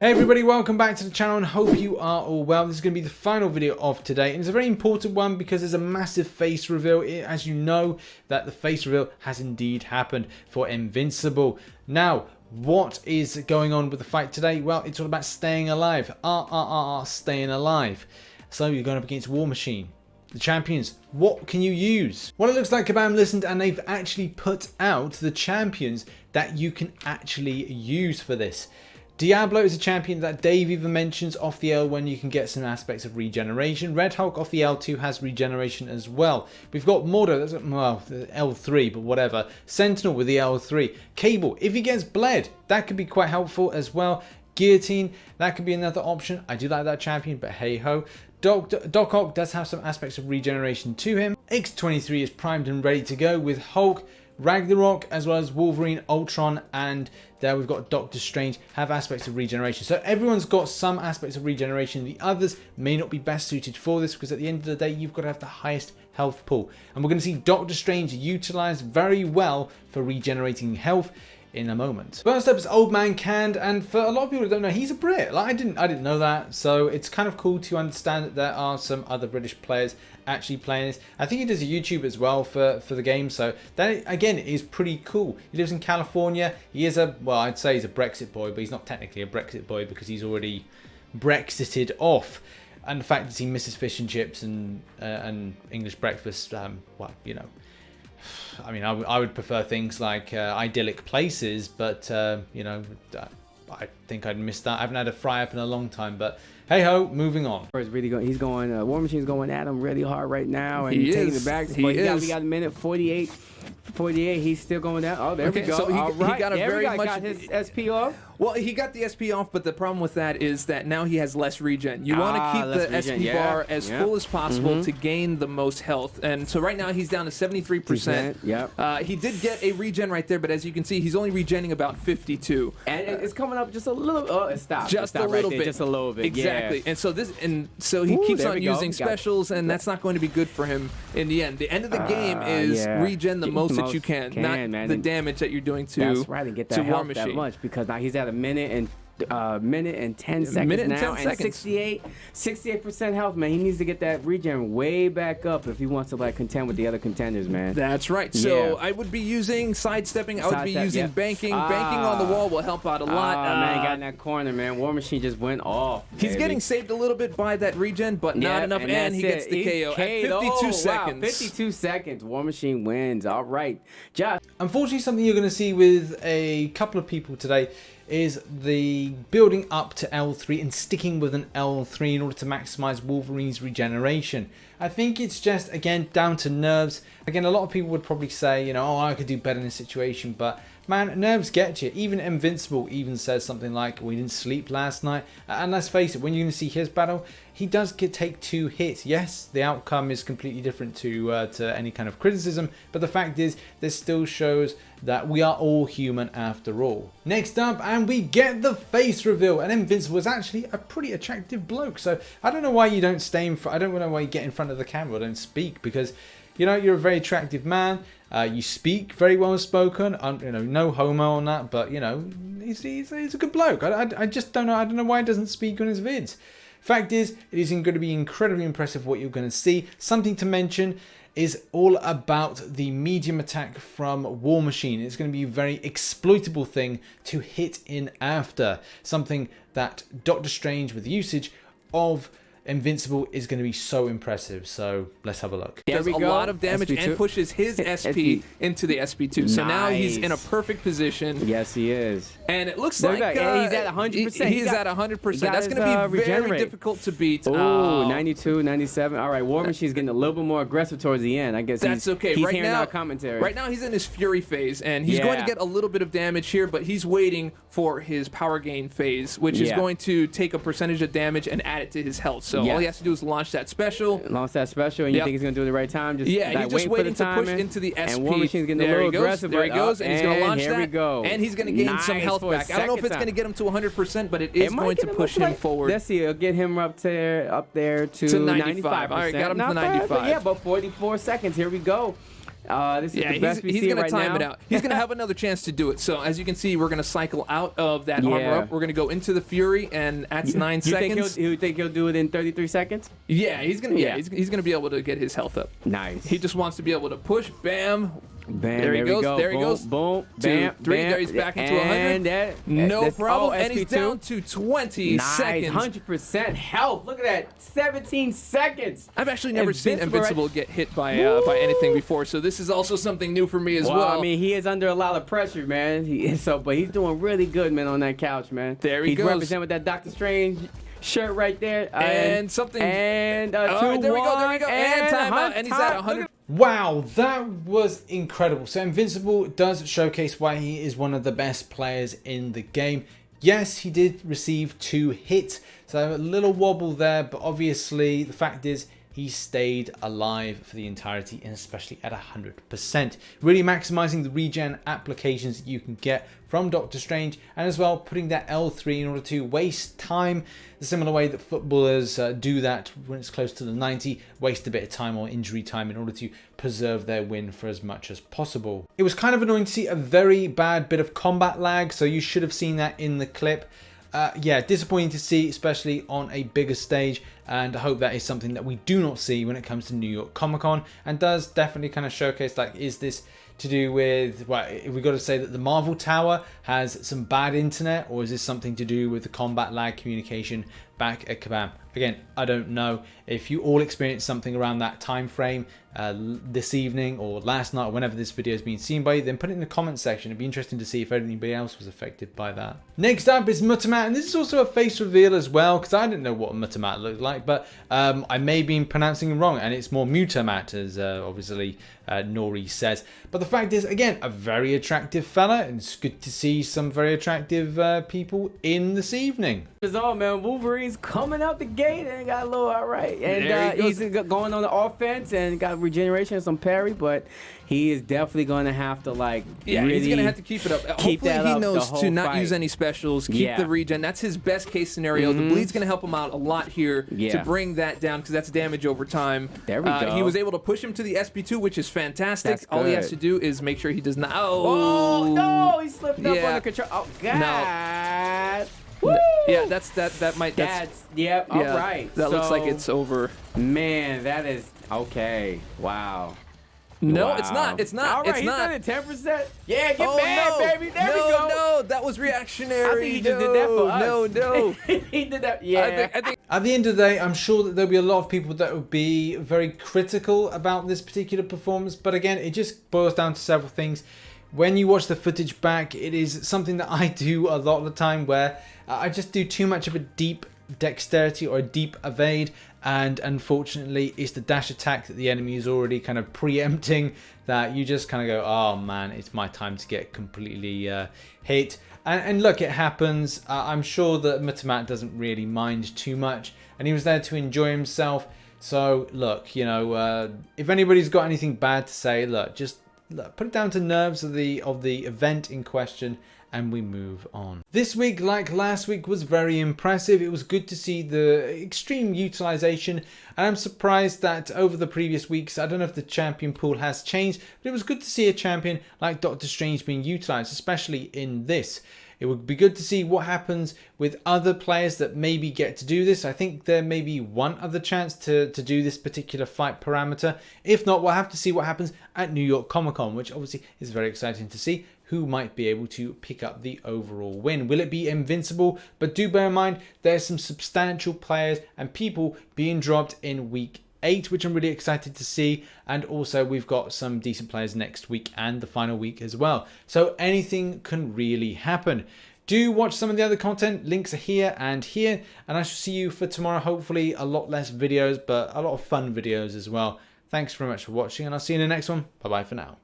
Hey everybody, welcome back to the channel and hope you are all well. This is going to be the final video of today and it's a very important one because there's a massive face reveal. As you know, that the face reveal has indeed happened for Invincible. Now, what is going on with the fight today? Well, it's all about staying alive. Staying alive. So you're going up against War Machine. The champions, what can you use? Well, it looks like Kabam listened and they've actually put out the champions that you can actually use for this. Diablo is a champion that Dave even mentions off the L1. You can get some aspects of regeneration. Red Hulk off the L2 has regeneration as well. We've got Mordo, that's well, the L3, but whatever. Sentinel with the L3. Cable, if he gets bled, that could be quite helpful as well. Guillotine, that could be another option. I do like that champion, but hey ho. Doc Ock does have some aspects of regeneration to him. X23 is primed and ready to go with Hulk, Ragnarok, as well as Wolverine, Ultron, and there we've got Doctor Strange have aspects of regeneration. So everyone's got some aspects of regeneration. The others may not be best suited for this because at the end of the day, you've got to have the highest health pool. And we're going to see Doctor Strange utilized very well for regenerating health in a moment. First up is Old Man Canned, and for a lot of people who don't know, he's a Brit. Like, I didn't know that, so it's kind of cool to understand that there are some other British players actually playing this. I think he does a YouTube as well for the game, so that again is pretty cool. He lives in California. He is a, well, I'd say he's a Brexit boy, but he's not technically a Brexit boy because he's already Brexited off. And the fact that he misses fish and chips and English breakfast, well, you know, I mean, I would prefer things like idyllic places, but you know, I think I'd miss that. I haven't had a fry up in a long time, but hey ho, moving on. He's going. War Machine's going at him really hard right now, and he's taking the back. We got a minute 48. 48. He's still going down. Oh, there we go. So he got a very much. Got his SP off. Well, he got the SP off, but the problem with that is that now he has less regen. You want to keep the SP bar as full as possible to gain the most health. And so right now he's down to 73%. Yep. He did get a regen right there, but as you can see, he's only regenning about 52. And it's coming up just a little. Oh, it stopped. Just a little bit. Just a little bit. Exactly. Yeah. And so he keeps on using specials, and that's not going to be good for him in the end. The end of the game is regen the most that you can, not the damage that you're doing to That's right, and get that health that much, because now he's at a minute and 10 seconds now, and 68% health, man. He needs to get that regen way back up if he wants to like contend with the other contenders, man. That's right. So I would be using sidestepping. I would be using banking. Banking on the wall will help out a lot. Man, got in that corner, man. War Machine just went off. He's getting saved a little bit by that regen, but not enough, and he gets the KO at 52 seconds. Wow, 52 seconds. War Machine wins. All right, Josh. Unfortunately, something you're going to see with a couple of people today is the building up to L3 and sticking with an L3 in order to maximize Wolverine's regeneration. I think it's just, again, down to nerves. Again, a lot of people would probably say, you know, oh, I could do better in this situation, but man, nerves get you. Even Invincible even says something like, we didn't sleep last night. And let's face it, when you're going to see his battle, he does take 2 hits. Yes, the outcome is completely different to any kind of criticism, but the fact is, this still shows that we are all human after all. Next up, and we get the face reveal, and Invincible is actually a pretty attractive bloke. So I don't know why you don't stay in front. I don't know why you get in front of the camera or don't speak, because you know you're a very attractive man. You speak very well spoken. You know, no homo on that, but you know he's a good bloke. I just don't know. I don't know why he doesn't speak on his vids. Fact is, it is going to be incredibly impressive what you're going to see. Something to mention is all about the medium attack from War Machine. It's going to be a very exploitable thing to hit in after. Something that Doctor Strange, with usage of Invincible, is going to be so impressive. So let's have a look. Does a lot of damage SP2. And pushes his SP into the SP2. So now he's in a perfect position. Yes, he is. And it looks like he's at 100%. He's at 100%. That's going to be very difficult to beat. Oh, 92, 97. All right, War Machine's getting a little bit more aggressive towards the end. I guess that's okay. He's right hearing now, our commentary. Right now, he's in his fury phase, and he's going to get a little bit of damage here, but he's waiting for his power gain phase, which is going to take a percentage of damage and add it to his health. So all he has to do is launch that special. Launch that special, and you think he's going to do it at the right time? Just, he's just waiting to push into the SP. And War Machine's getting a little aggressive. There he goes, and he's going to launch that. Here we go. And he's going to gain some health back. I don't know if it's going to get him to 100%, but it is going to push him forward. Let's see, it'll get him up there to 95. All right, got him to 95. Yeah, about 44 seconds. Here we go. This is the best we see he's going right to time now. it out. He's going to have another chance to do it. So as you can see, we're going to cycle out of that armor up. We're going to go into the Fury, and that's 9 seconds. You think he'll do it in 33 seconds? Yeah, he's going to. He's going to be able to get his health up. Nice. He just wants to be able to push. Bam. Bam, there he goes. Go. There he goes. Boom. 2, 3. Bam. There he's back into 100. No problem. And he's down to 20 seconds. 100% health. Look at that. 17 seconds. I've actually never seen Invincible get hit by anything before, so this is also something new for me as well. I mean, he is under a lot of pressure, man. But he's doing really good, man, on that couch, man. There he goes. He's representing with that Doctor Strange shirt right there. And something. And there we go. And timeout. And he's at 100. Wow, that was incredible. So Invincible does showcase why he is one of the best players in the game. Yes, he did receive 2 hits, so a little wobble there, but obviously the fact is he stayed alive for the entirety, and especially at 100%. Really maximizing the regen applications that you can get from Doctor Strange, and as well putting that L3 in order to waste time the similar way that footballers do that when it's close to the 90, waste a bit of time or injury time in order to preserve their win for as much as possible. It was kind of annoying to see a very bad bit of combat lag, so you should have seen that in the clip. Yeah, disappointing to see, especially on a bigger stage, and I hope that is something that we do not see when it comes to New York Comic Con, and does definitely kind of showcase, like, is this to do with, well, we've got to say that the Marvel Tower has some bad internet, or is this something to do with the combat lag communication back at Kabam? Again, I don't know. If you all experienced something around that time frame this evening or last night or whenever this video is being seen by you, then put it in the comments section. It'd be interesting to see if anybody else was affected by that. Next up is Mutterman, and this is also a face reveal as well, because I didn't know what a Mutterman looked like, but I may have been pronouncing it wrong, and it's more Mutterman, as obviously Nori says. But the fact is, again, a very attractive fella, and it's good to see some very attractive people in this evening. It's all, man. Wolverine's coming out the gate and got a little alright, and he's going on the offense and got regeneration and some parry, but he is definitely going to have to, like, really he's going to have to keep it up. Hopefully he knows to not use any specials, keep the regen. That's his best case scenario. The bleed's going to help him out a lot here to bring that down, because that's damage over time. There we go. He was able to push him to the SP2, which is fantastic. All he has to do is make sure he does not. Oh no, he slipped up on the control. Oh God. No. Woo! Yeah, that might. Yep. All right. That looks like it's over. Man, that is okay. Wow. No, wow. It's not. It's not. All right, it's not. He's at 10%. Yeah, get mad, baby. There we go. No, that was reactionary. I think he just did that for us. No. He did that. Yeah. I think. At the end of the day, I'm sure that there'll be a lot of people that will be very critical about this particular performance. But again, it just boils down to several things. When you watch the footage back, it is something that I do a lot of the time, where I just do too much of a deep dexterity or a deep evade, and unfortunately it's the dash attack that the enemy is already kind of preempting, that you just kind of go, oh man, it's my time to get completely hit. And look, it happens. I'm sure that Mutterman doesn't really mind too much, and he was there to enjoy himself. So look, you know, if anybody's got anything bad to say, look, just put it down to nerves of the event in question, and we move on. This week, like last week, was very impressive. It was good to see the extreme utilization, and I'm surprised that over the previous weeks, I don't know if the champion pool has changed, but it was good to see a champion like Doctor Strange being utilized, especially in this. It would be good to see what happens with other players that maybe get to do this. I think there may be one other chance to do this particular fight parameter. If not, we'll have to see what happens at New York Comic Con, which obviously is very exciting to see who might be able to pick up the overall win. Will it be Invincible? But do bear in mind, there's some substantial players and people being dropped in week 8, which I'm really excited to see, and also we've got some decent players next week and the final week as well, so anything can really happen. Do watch some of the other content, links are here, and I shall see you for tomorrow. Hopefully a lot less videos, but a lot of fun videos as well. Thanks very much for watching, and I'll see you in the next one. Bye bye for now.